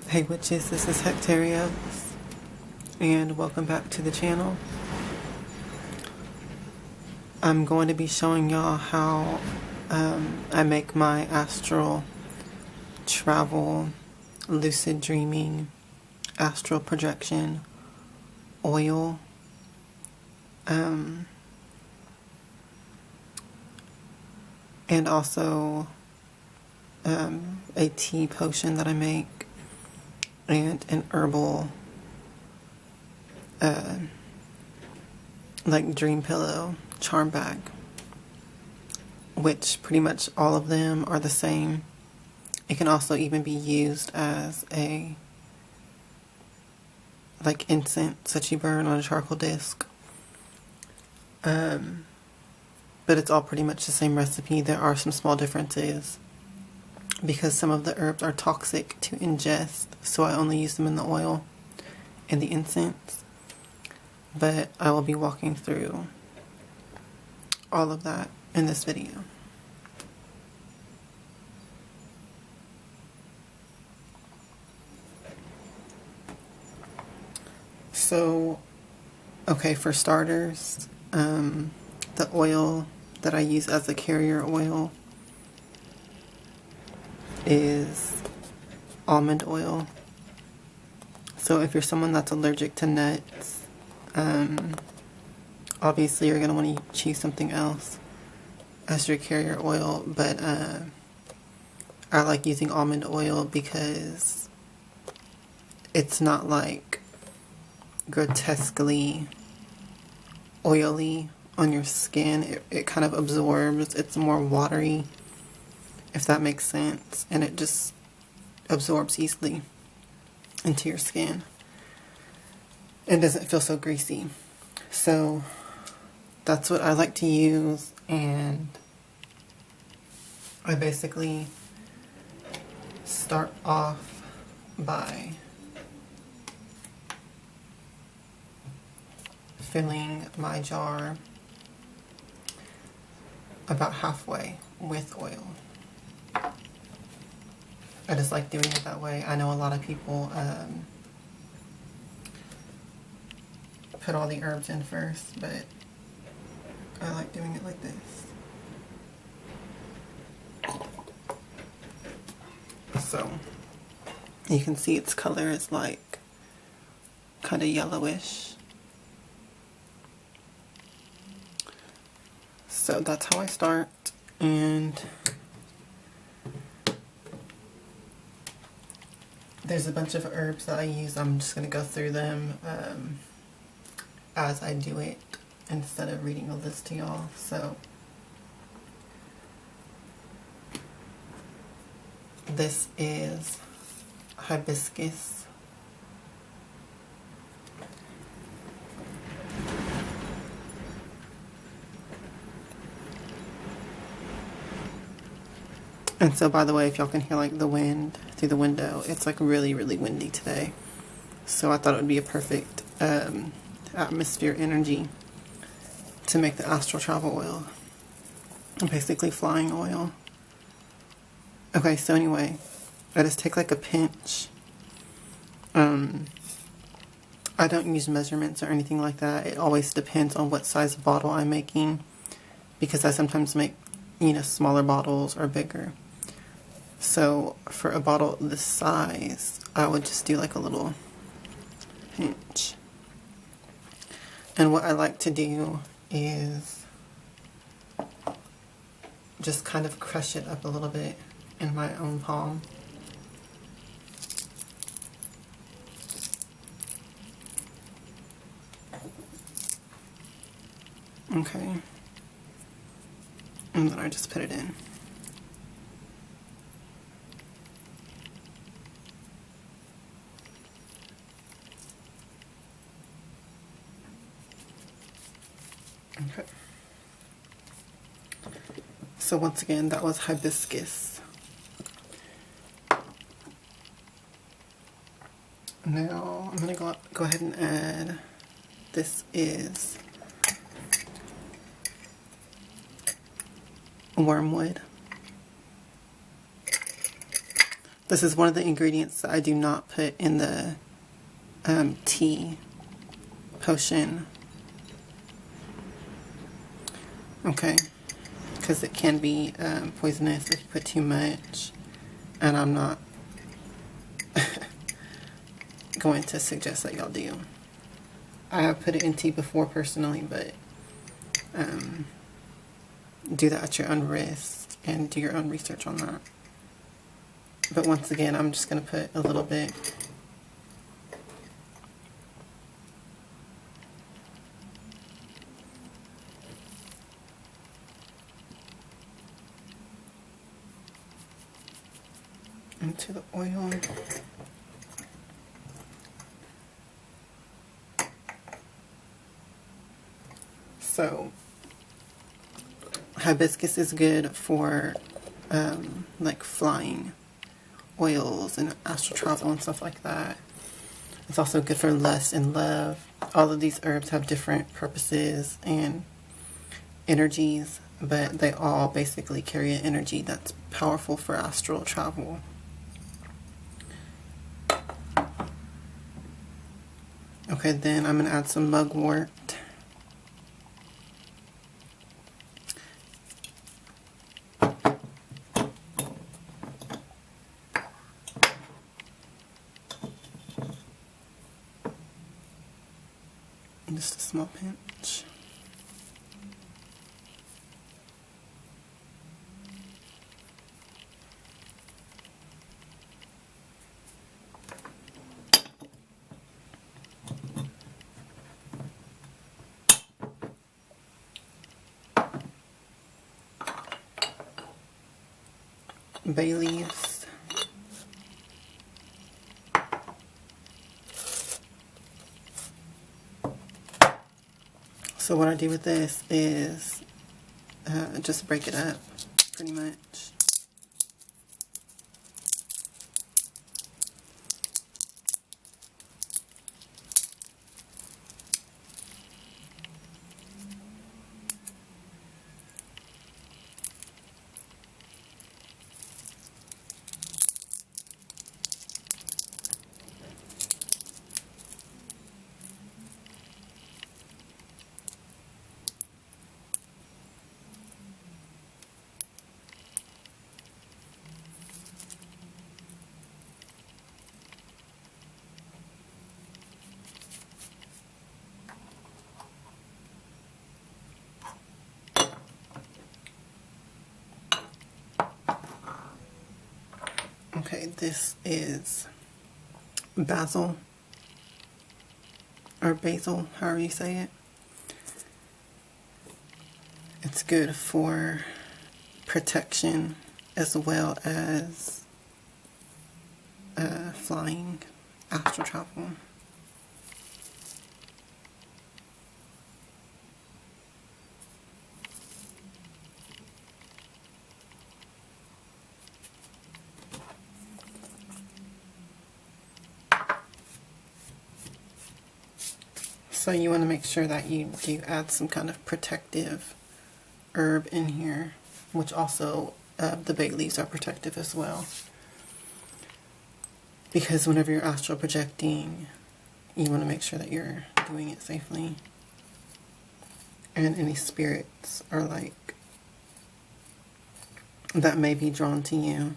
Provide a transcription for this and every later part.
Hey witches, this is Hectaria, and welcome back to the channel. I'm going to be showing y'all how I make my Astral Travel, Lucid Dreaming, Astral Projection oil. And also a tea potion that I make, and an herbal like dream pillow charm bag, which pretty much all of them are the same. It can also even be used as a like incense that you burn on a charcoal disc. But it's all pretty much the same recipe. There are some small differences because some of the herbs are toxic to ingest, so I only use them in the oil and the incense. But I will be walking through all of that in this video. So, okay, for starters, the oil that I use as a carrier oil is almond oil. So if you're someone that's allergic to nuts, obviously you're going to want to choose something else as your carrier oil, but I like using almond oil because it's not like grotesquely oily on your skin. It kind of absorbs. It's more watery, if that makes sense, and it just absorbs easily into your skin and doesn't feel so greasy. So that's what I like to use, and I basically start off by filling my jar about halfway with oil. I just like doing it that way. I know a lot of people put all the herbs in first, but I like doing it like this. So you can see its color is like kind of yellowish. So that's how I start, and there's a bunch of herbs that I use. I'm just going to go through them as I do it instead of reading a list to y'all. So this is hibiscus. And so, by the way, if y'all can hear like the wind through the window, it's like really, really windy today. So I thought it would be a perfect atmosphere energy to make the Astral Travel oil. Basically flying oil. Okay, so anyway, I just take like a pinch. I don't use measurements or anything like that. It always depends on what size bottle I'm making, because I sometimes make, smaller bottles or bigger. So for a bottle this size, I would just do like a little pinch. And what I like to do is just kind of crush it up a little bit in my own palm. Okay. And then I just put it in. Okay. So once again, that was hibiscus. Now I'm going to go ahead and add, this is wormwood. This is one of the ingredients that I do not put in the tea potion. Okay, because it can be poisonous if you put too much, and I'm not going to suggest that y'all do. I have put it in tea before personally, but do that at your own risk and do your own research on that. But once again, I'm just going to put a little bit. Into the oil. So hibiscus is good for like flying oils and astral travel and stuff like that. It's also good for lust and love. All of these herbs have different purposes and energies, but they all basically carry an energy that's powerful for astral travel. Okay, then I'm going to add some mugwort. Just a small pinch. Bay leaves. So what I do with this is just break it up pretty much. Okay, this is basil, or basil, however you say it. It's good for protection as well as flying, astral travel. So you want to make sure that you do add some kind of protective herb in here, which also the bay leaves are protective as well. Because whenever you're astral projecting, you want to make sure that you're doing it safely. And any spirits are like that may be drawn to you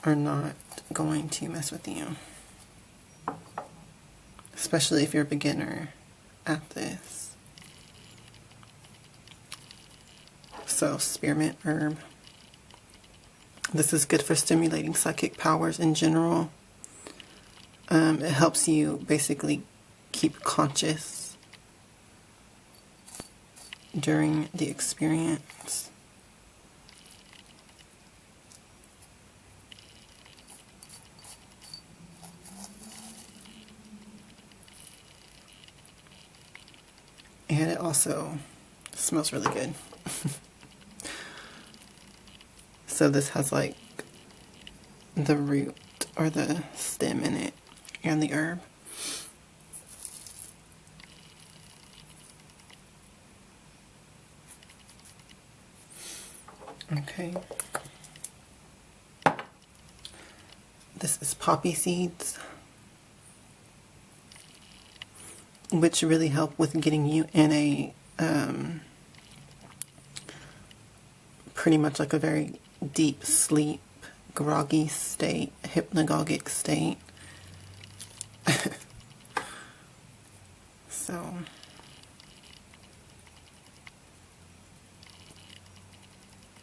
are not going to mess with you. Especially if you're a beginner at this. So, spearmint herb. This is good for stimulating psychic powers in general. It helps you basically keep conscious during the experience. And it also smells really good. So this has like the root or the stem in it and the herb. Okay. This is poppy seeds, which really help with getting you in a pretty much like a very deep sleep, groggy state, hypnagogic state. So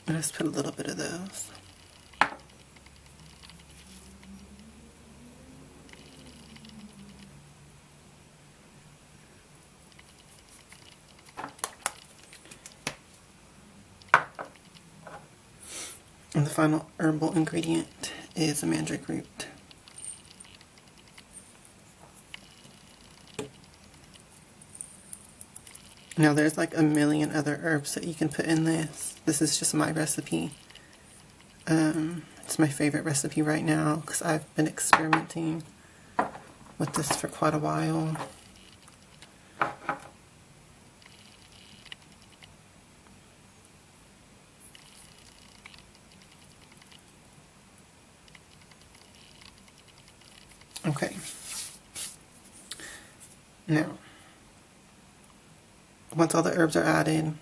let's put a little bit of those. And the final herbal ingredient is a mandrake root. Now there's like a million other herbs that you can put in this. This is just my recipe. It's my favorite recipe right now because I've been experimenting with this for quite a while. Okay. Now, once all the herbs are added,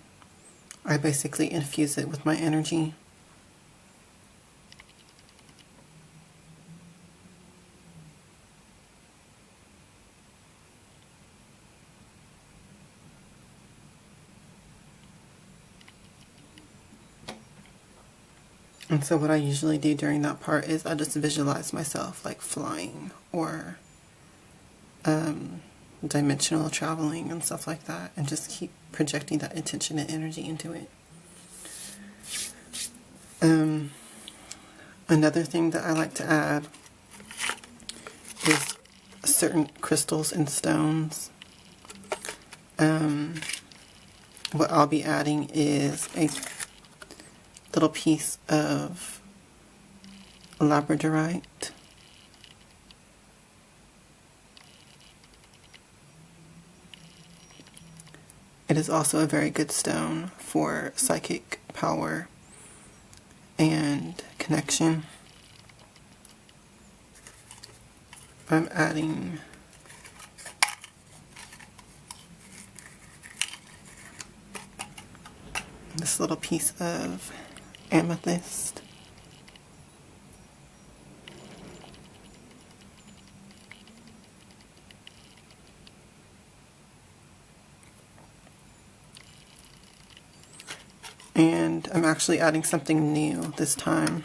I basically infuse it with my energy. And so what I usually do during that part is I just visualize myself like flying or dimensional traveling and stuff like that, and just keep projecting that intention and energy into it. Another thing that I like to add is certain crystals and stones. What I'll be adding is a little piece of labradorite. It is also a very good stone for psychic power and connection. I'm adding this little piece of amethyst. And I'm actually adding something new this time,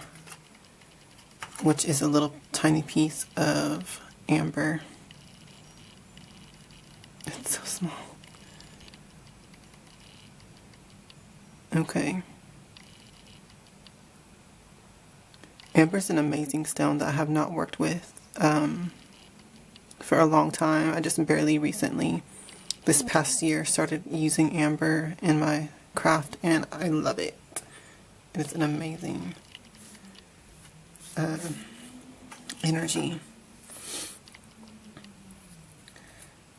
which is a little tiny piece of amber. It's so small. Okay. Amber's an amazing stone that I have not worked with for a long time. I just barely recently, this past year, started using amber in my craft, and I love it. It's an amazing energy.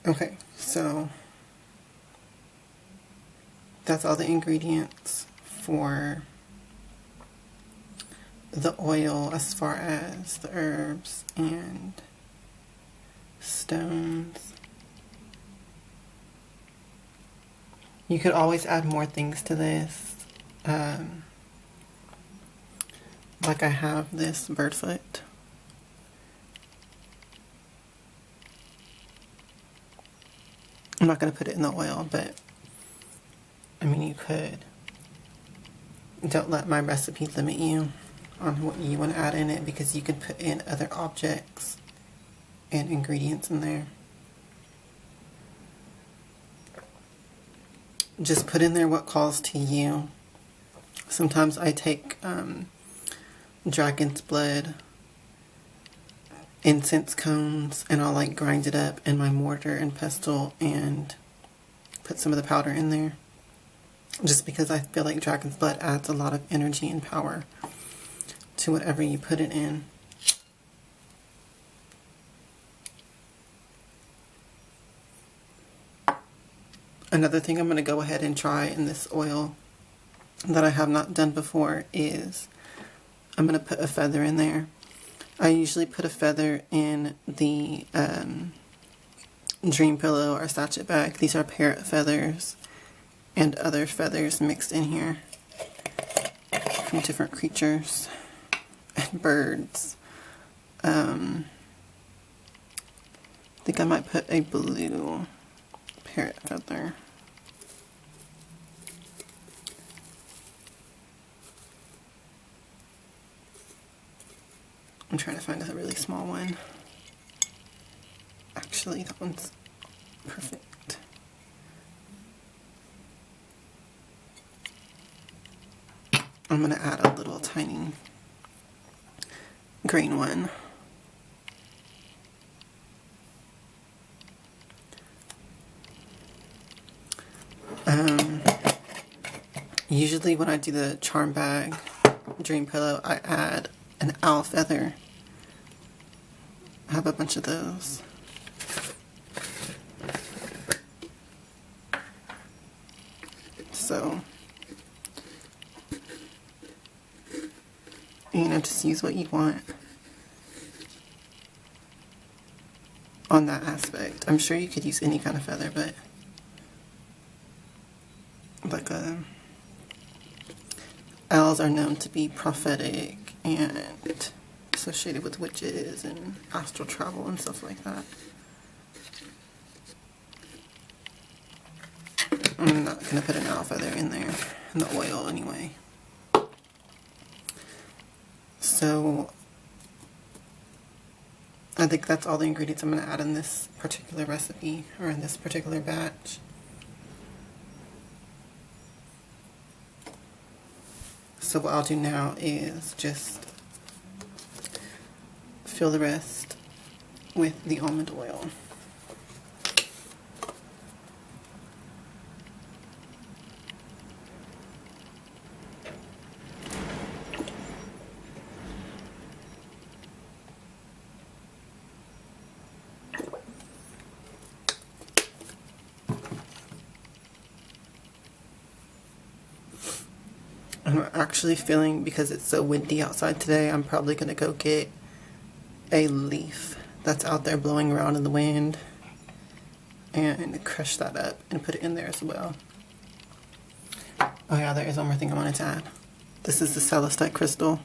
Okay, so that's all the ingredients for the oil as far as the herbs and stones. You could always add more things to this. Like I have this birdfoot. I'm not going to put it in the oil, but I mean, you could. Don't let my recipe limit you on what you want to add in it, because you could put in other objects and ingredients in there. Just put in there what calls to you. Sometimes I take dragon's blood, incense cones, and I'll like grind it up in my mortar and pestle and put some of the powder in there. Just because I feel like dragon's blood adds a lot of energy and power to whatever you put it in. Another thing I'm going to go ahead and try in this oil that I have not done before is I'm going to put a feather in there. I usually put a feather in the dream pillow or sachet bag. These are parrot feathers and other feathers mixed in here from different creatures and birds. I think I might put a blue parrot feather. I'm trying to find a really small one. Actually, that one's perfect. I'm going to add a little tiny green one. Usually when I do the charm bag dream pillow, I add an owl feather. I have a bunch of those. So, you know, just use what you want on that aspect. I'm sure you could use any kind of feather, but like owls are known to be prophetic and associated with witches and astral travel and stuff like that. I'm not going to put an owl feather in there, in the oil anyway. So, I think that's all the ingredients I'm going to add in this particular recipe, or in this particular batch. So what I'll do now is just fill the rest with the almond oil. I'm actually feeling, because it's so windy outside today, I'm probably going to go get a leaf that's out there blowing around in the wind and crush that up and put it in there as well. Oh yeah, there is one more thing I wanted to add. This is the celestite crystal,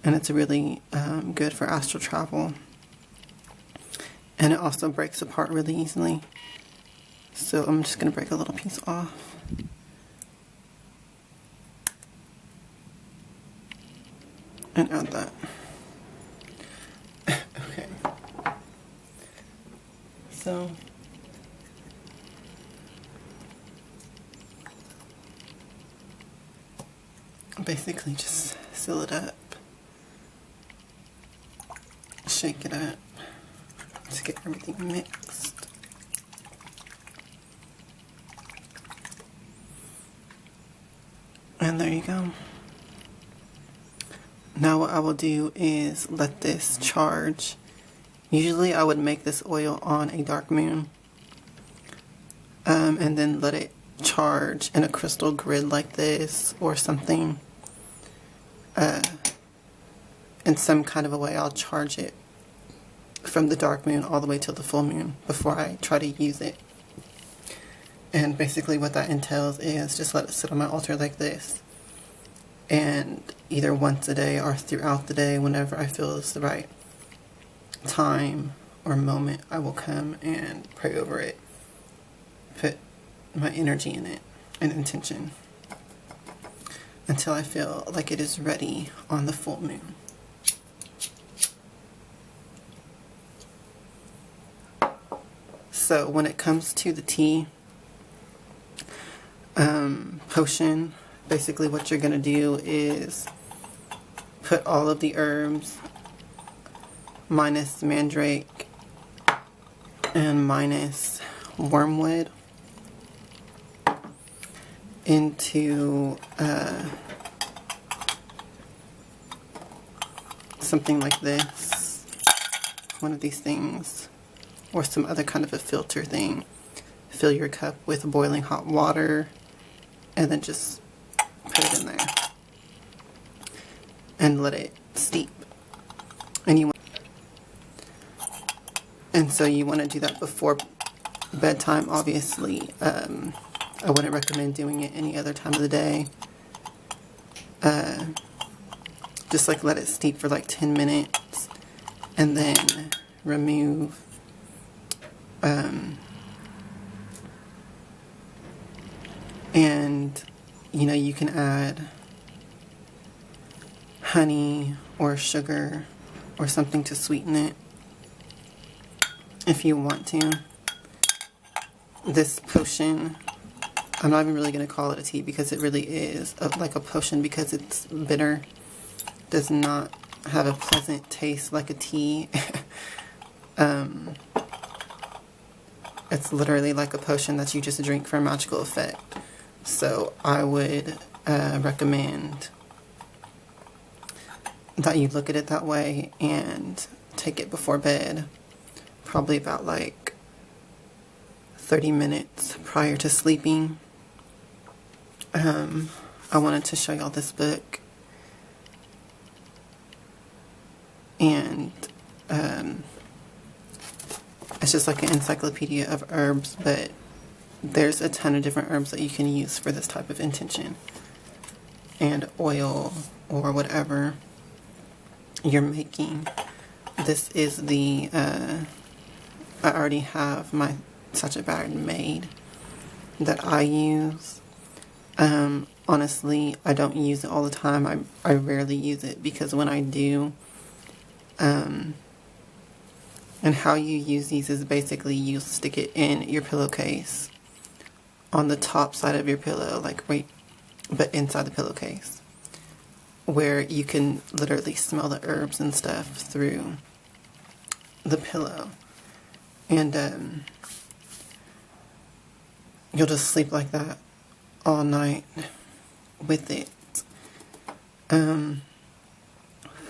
and it's really good for astral travel, and it also breaks apart really easily. So I'm just going to break a little piece off. And add that. Okay. So basically just seal it up. Shake it up to get everything mixed. And there you go. Now what I will do is let this charge. Usually I would make this oil on a dark moon. And then let it charge in a crystal grid like this or something. In some kind of a way I'll charge it from the dark moon all the way till the full moon before I try to use it. And basically what that entails is just let it sit on my altar like this. And either once a day or throughout the day, whenever I feel it's the right time or moment, I will come and pray over it, put my energy in it and intention until I feel like it is ready on the full moon. So when it comes to the tea potion, basically what you're going to do is put all of the herbs minus mandrake and minus wormwood into something like this, one of these things, or some other kind of a filter thing. Fill your cup with boiling hot water and then just put it in there and let it steep. And so you want to do that before bedtime, obviously. I wouldn't recommend doing it any other time of the day. Just like let it steep for like 10 minutes and then remove. And you can add honey or sugar or something to sweeten it if you want to. This potion, I'm not even really going to call it a tea because it really is like a potion because it's bitter. Does not have a pleasant taste like a tea. It's literally like a potion that you just drink for a magical effect. So I would recommend that you look at it that way and take it before bed. Probably about like 30 minutes prior to sleeping. I wanted to show y'all this book. And it's just like an encyclopedia of herbs, but there's a ton of different herbs that you can use for this type of intention. And oil or whatever you're making. This is the, I already have my sachet bag made that I use. Honestly, I don't use it all the time. I rarely use it because when I do, and how you use these is basically you stick it in your pillowcase on the top side of your pillow, like but inside the pillowcase, where you can literally smell the herbs and stuff through the pillow. And you'll just sleep like that all night with it.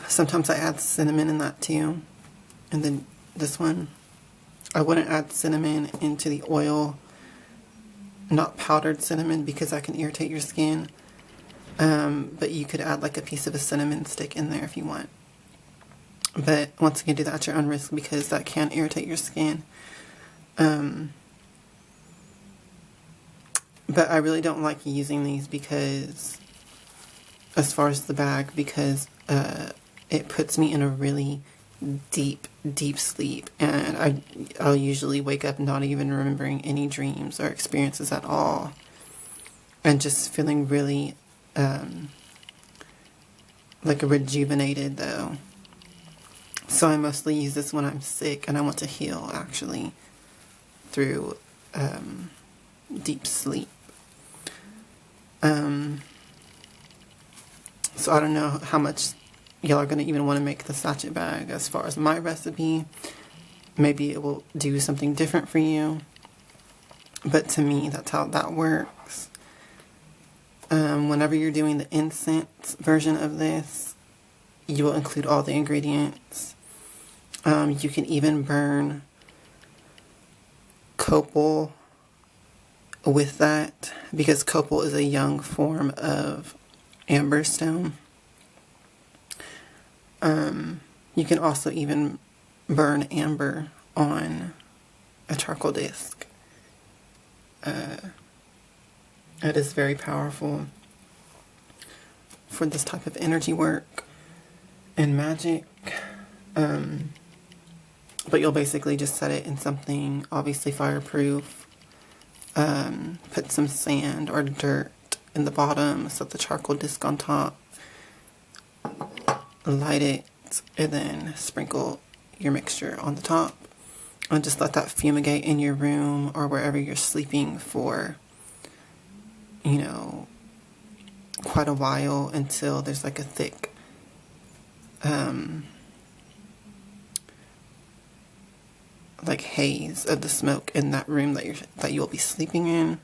Sometimes I add cinnamon in that too. And then this one, I wouldn't add cinnamon into the oil, not powdered cinnamon because that can irritate your skin. But you could add like a piece of a cinnamon stick in there if you want. But once again, do that at your own risk because that can irritate your skin. But I really don't like using these because, as far as the bag, because it puts me in a really deep sleep, and I'll usually wake up not even remembering any dreams or experiences at all, and just feeling really like rejuvenated though. So I mostly use this when I'm sick and I want to heal actually through deep sleep. So I don't know how much y'all are going to even want to make the sachet bag as far as my recipe. Maybe it will do something different for you. But to me, that's how that works. Whenever you're doing the incense version of this, you will include all the ingredients. You can even burn copal with that because copal is a young form of amber stone. You can also even burn amber on a charcoal disc. It is very powerful for this type of energy work and magic. But you'll basically just set it in something obviously fireproof. Put some sand or dirt in the bottom, set the charcoal disc on top, light it, and then sprinkle your mixture on the top. And just let that fumigate in your room or wherever you're sleeping for, quite a while until there's like a thick like haze of the smoke in that room that you'll be sleeping in.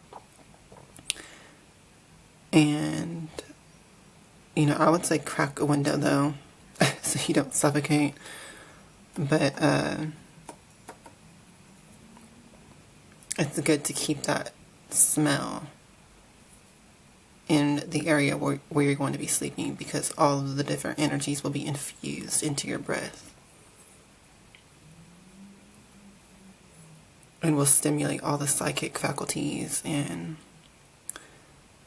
And I would say crack a window though so you don't suffocate, but it's good to keep that smell in the area where you're going to be sleeping because all of the different energies will be infused into your breath. and will stimulate all the psychic faculties and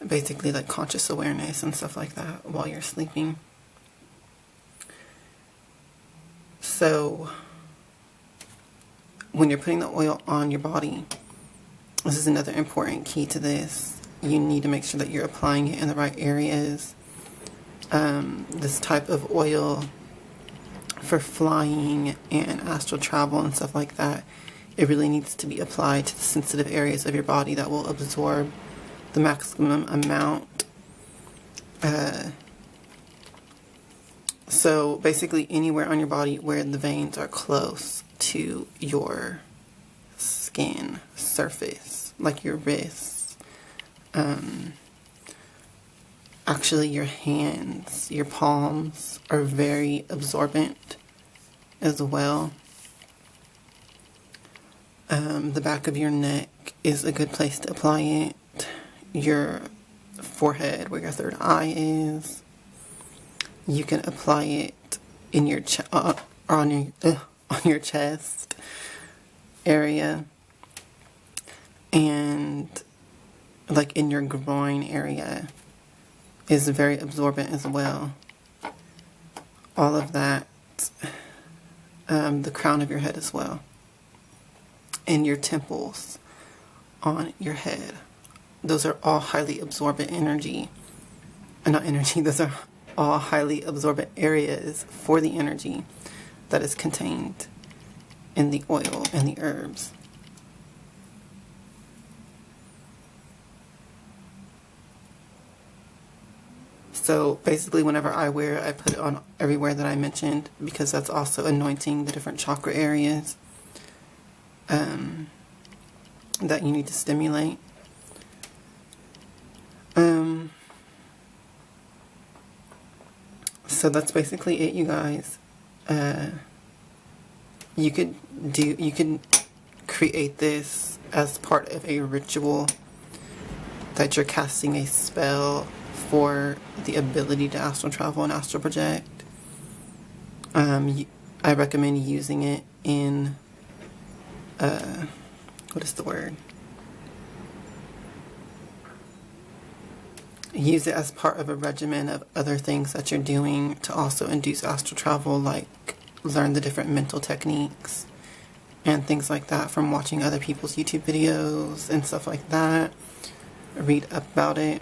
basically like conscious awareness and stuff like that while you're sleeping. So when you're putting the oil on your body, this is another important key to this. You need to make sure that you're applying it in the right areas. This type of oil for flying and astral travel and stuff like that, it really needs to be applied to the sensitive areas of your body that will absorb the maximum amount. So basically anywhere on your body where the veins are close to your skin surface, like your wrists, actually your hands, your palms are very absorbent as well. The back of your neck is a good place to apply it. Your forehead, where your third eye is. You can apply it in your on your chest area, and like in your groin area is very absorbent as well. All of that, the crown of your head as well, and your temples on your head. Those are all highly absorbent energy. Not energy, those are all highly absorbent areas for the energy that is contained in the oil and the herbs. So basically whenever I wear it, I put it on everywhere that I mentioned, because that's also anointing the different chakra areas that you need to stimulate. So that's basically it, you guys. You could create this as part of a ritual that you're casting a spell for the ability to astral travel and astral project. I recommend using it in what is the word? Use it as part of a regimen of other things that you're doing to also induce astral travel, like learn the different mental techniques and things like that from watching other people's YouTube videos and stuff like that. Read about it.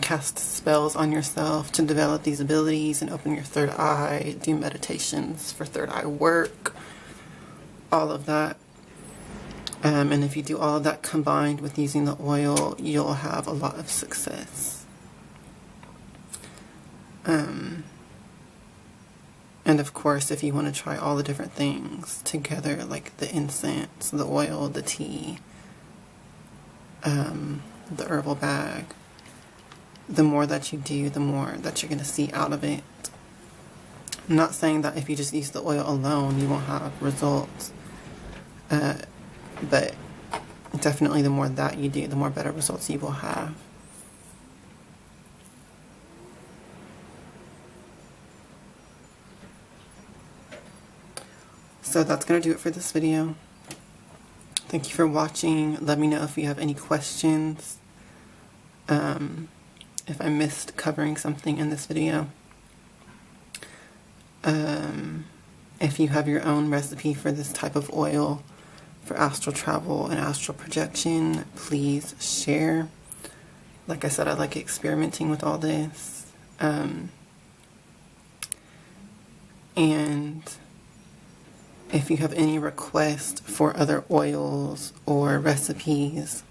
Cast spells on yourself to develop these abilities and open your third eye. Do meditations for third eye work. All of that. And if you do all of that combined with using the oil, you'll have a lot of success. And of course, if you want to try all the different things together, like the incense, the oil, the tea, the herbal bag, the more that you do, the more that you're going to see out of it. I'm not saying that if you just use the oil alone, you won't have results. But definitely the more that you do, the more better results you will have. So that's going to do it for this video. Thank you for watching. Let me know if you have any questions. If I missed covering something in this video. If you have your own recipe for this type of oil for astral travel and astral projection, please share. Like I said, I like experimenting with all this. And if you have any requests for other oils or recipes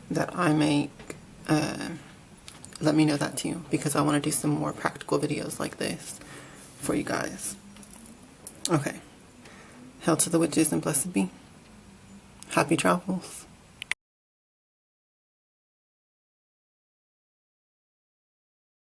that I make, let me know that too, because I want to do some more practical videos like this for you guys. Okay. Hail to the witches and blessed be. Happy travels.